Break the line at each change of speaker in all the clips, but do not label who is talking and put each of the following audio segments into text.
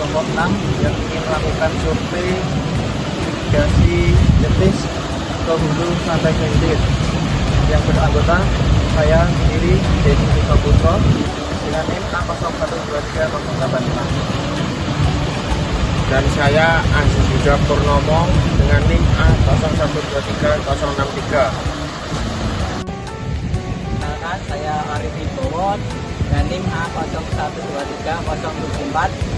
kelompok 6 yang ingin melakukan survei irigasi jetis ke hulu sampai ke hilir, yang beranggota saya sendiri Denny Putro dengan NIM A012308.
Dan saya Aziz Yuda Purnomo dengan NIM A012303.
Kenalkan, saya Arif Ibowo dengan NIM A012304.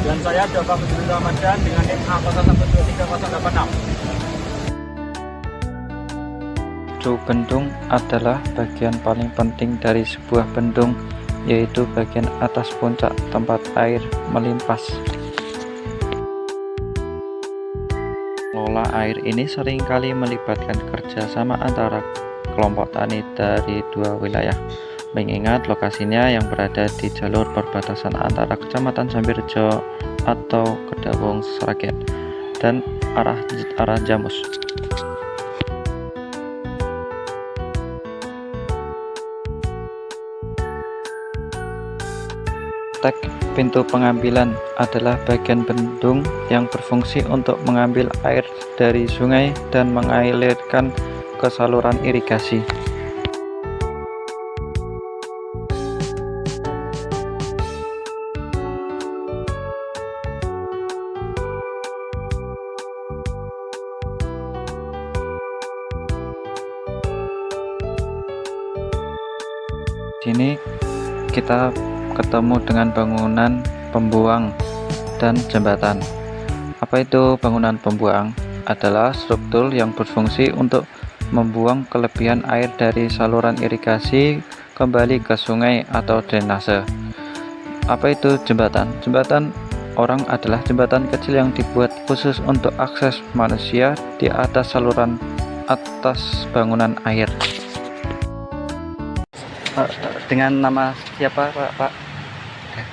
Dan saya Joko Budi Ramadan dengan NIM A012308.
Struktur bendung adalah bagian paling penting dari sebuah bendung, yaitu bagian atas puncak tempat air melimpas. Pengelola air ini seringkali melibatkan kerjasama antara kelompok tani dari dua wilayah, mengingat lokasinya yang berada di jalur perbatasan antara Kecamatan Sambirjo atau Kedawung Sragen dan arah Jamus. Pintu pengambilan adalah bagian bendung yang berfungsi untuk mengambil air dari sungai dan mengalirkan ke saluran irigasi. Sini kita ketemu dengan bangunan pembuang dan jembatan. Apa itu bangunan pembuang? Adalah struktur yang berfungsi untuk membuang kelebihan air dari saluran irigasi kembali ke sungai atau drainase. Apa itu jembatan? Jembatan orang adalah jembatan kecil yang dibuat khusus untuk akses manusia di atas saluran atas bangunan air. Dengan nama siapa, Pak?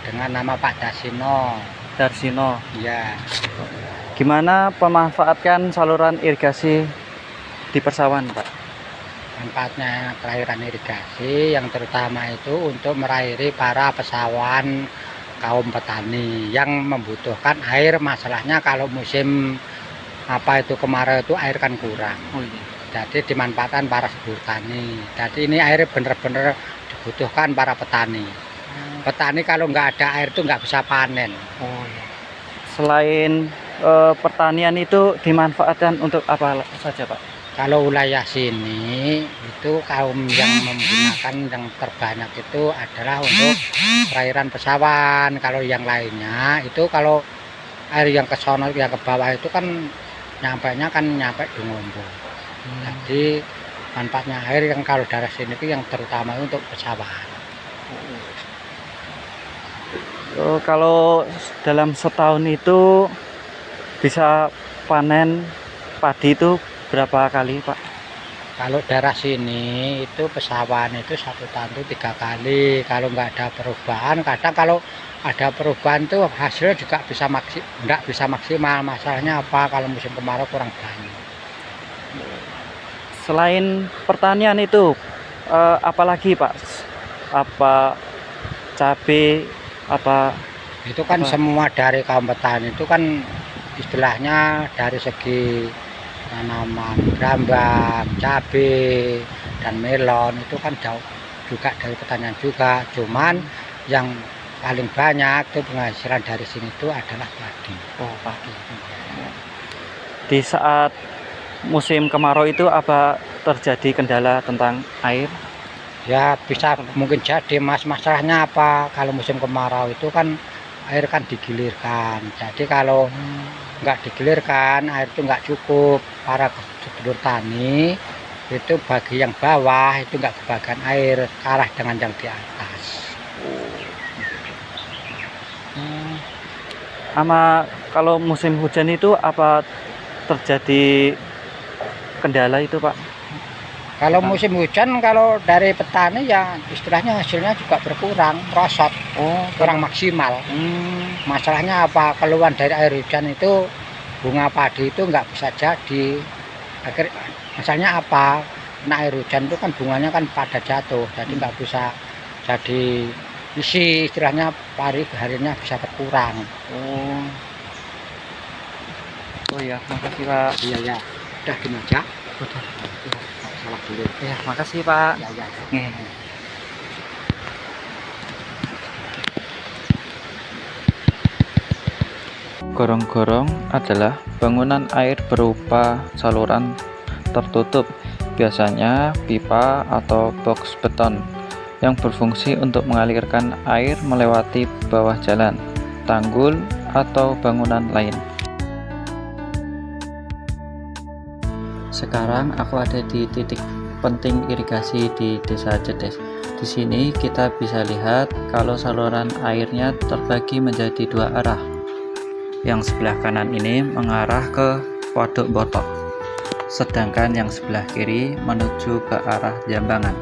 Dengan nama Pak
Darsino.
ya.
Gimana pemanfaatkan saluran irigasi di persawahan, Pak?
Manfaatnya perairan irigasi yang terutama itu untuk merairi para pesawahan kaum petani yang membutuhkan air. Masalahnya kalau musim kemarau itu air kan kurang. Jadi dimanfaatkan para sedulur tani. Jadi ini air benar-benar dibutuhkan para petani. Petani kalau nggak ada air itu nggak bisa panen.
Selain pertanian itu dimanfaatkan untuk apa saja, Pak?
Kalau wilayah sini itu kaum yang menggunakan yang terbanyak itu adalah untuk perairan pesawahan. Kalau yang lainnya itu kalau air yang ke sono yang ke bawah itu kan nyampe di Ngombo. Jadi manfaatnya air yang kalau dari sini itu yang terutama untuk pesawahan.
Kalau dalam setahun itu bisa panen padi itu berapa kali, Pak?
Kalau daerah sini itu pesawahan itu satu tahun itu 3 kali. Kalau nggak ada perubahan, kadang kalau ada perubahan itu hasilnya juga nggak bisa maksimal. Masalahnya apa? Kalau musim kemarau kurang banyak.
Selain pertanian itu apalagi, Pak? Apa cabai,
Itu kan semua dari kaum petani itu kan istilahnya dari segi tanaman gambang, cabai dan melon itu kan jauh juga dari pertanian juga. Cuman yang paling banyak itu penghasilan dari sini itu adalah padi.
Padi. Di saat musim kemarau itu apa terjadi kendala tentang air?
Ya bisa mungkin jadi, Mas. Masalahnya apa? Kalau musim kemarau itu kan air kan digilirkan. Jadi kalau nggak digilirkan, air itu nggak cukup. Para sedulur tani itu bagi yang bawah itu nggak kebagian air, kalah dengan yang di atas.
Kalau musim hujan itu apa terjadi kendala itu, Pak?
Kalau musim hujan, kalau dari petani ya istilahnya hasilnya juga berkurang, merosot, kurang maksimal. Masalahnya apa? Keluhan dari air hujan itu bunga padi itu nggak bisa jadi. Misalnya apa? Nah, air hujan itu kan bunganya kan pada jatuh, jadi nggak bisa jadi isi istilahnya harinya bisa berkurang.
Oh. Oh ya, makasih Pak.
Iya ya, udah gini aja.
Udah.
Salah dulu.
Ya, makasih Pak.
Ya ya.
Nih. Gorong-gorong adalah bangunan air berupa saluran tertutup, biasanya pipa atau box beton, yang berfungsi untuk mengalirkan air melewati bawah jalan, tanggul, atau bangunan lain. Sekarang aku ada di titik penting irigasi di Desa Jedes. Di sini kita bisa lihat kalau saluran airnya terbagi menjadi dua arah. Yang sebelah kanan ini mengarah ke Waduk Botok, sedangkan yang sebelah kiri menuju ke arah Jambangan.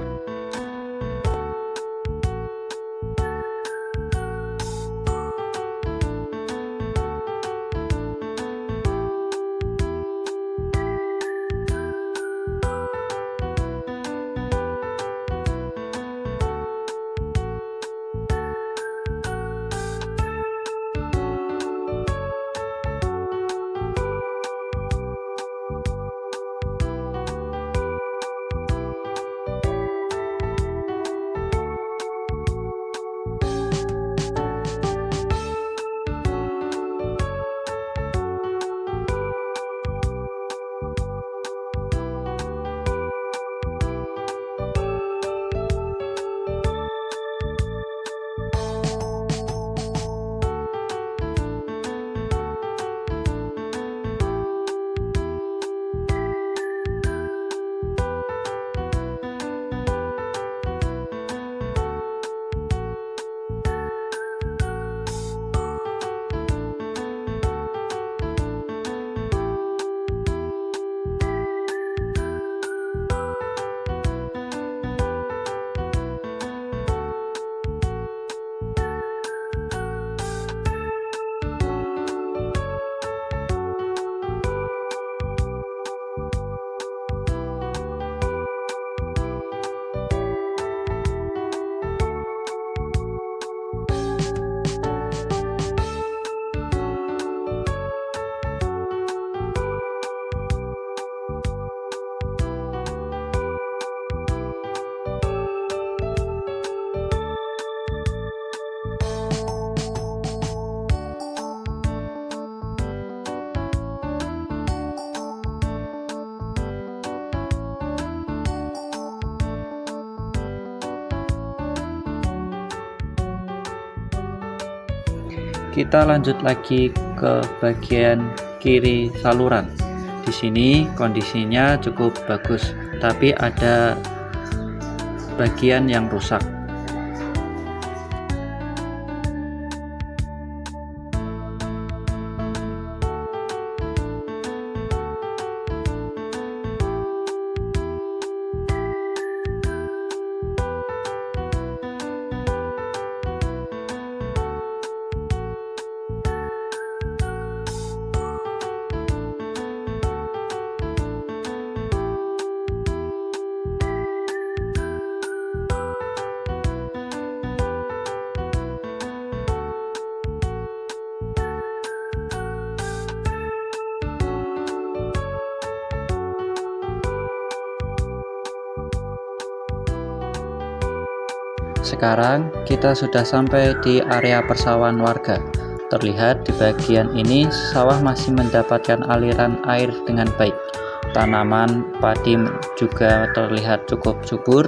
Kita lanjut lagi ke bagian kiri saluran. Di sini kondisinya cukup bagus, tapi ada bagian yang rusak. Sekarang kita sudah sampai di area persawahan warga. Terlihat di bagian ini sawah masih mendapatkan aliran air dengan baik. Tanaman padi juga terlihat cukup subur.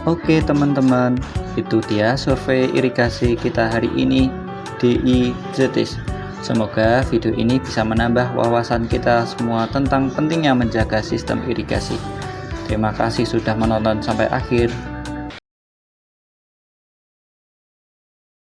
Oke teman-teman, itu dia survei irigasi kita hari ini DI Zetis. Semoga video ini bisa menambah wawasan kita semua tentang pentingnya menjaga sistem irigasi. Terima kasih sudah menonton sampai akhir.